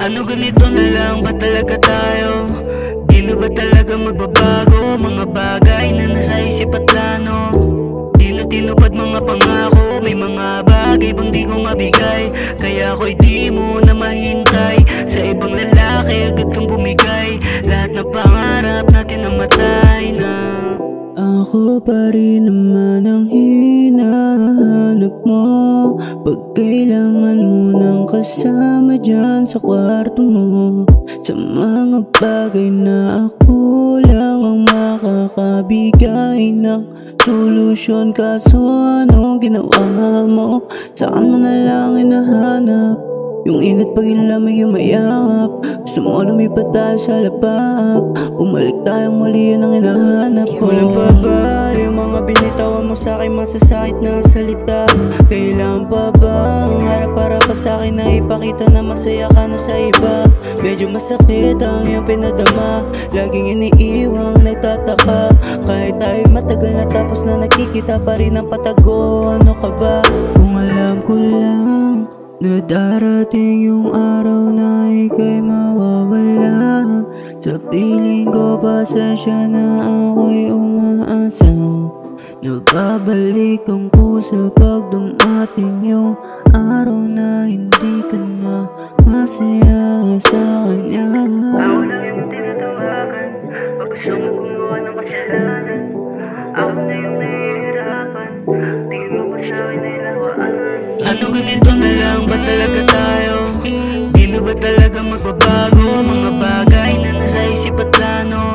Ano ganito na lang ba talaga tayo? Di na ba talaga magbabago? Mga bagay na nasa isip at plano, di na tinupad mga pangako. May mga bagay bang di ko mabigay, kaya ako'y di mo na mahintay. Sa ibang lalaki agad kang bumigay, lahat ng pangarap natin namatay na. Ako pa rin naman ang hinahanap mo pag kailangan mo ng kasama dyan sa kwarto mo. Sa mga bagay na ako lang ang makakabigay ng solusyon. Kaso anong ginawa mo? Saan mo na lang hinahanap? Yung init pag inlamig yung mayakap. Gusto mo lumipat tayo sa lapap, bumalik tayong muli, yun ang hinahanap ko. Walang pa ba yung mga binitawan mo sa'kin masasakit na salita? Kailangan pa ba ang harap-harapan sa'kin na ipakita na masaya ka na sa iba? Medyo masakit ang iyong pinadama, laging iniiwang nagtataka. Kahit tayo matagal na tapos na nakikita pa rin ang patago. Ano ka ba? Kung alam ko lang na darating yung araw na ika'y mawawala, sa piling ko pasensya na ako'y umaasa na babalik ang kusa pag dumating yung araw na hindi ka na masaya sa kanya. Ako na yung tinatawagan pag gusto mo gumawa ng kasalanan. Ako na yung nahihirapan, tingin mo ba sa'kin ay lawaan? Ano ganito na lang ba talaga tayo? Di na ba talaga magbabago? Mga bagay na nasa isip at plano,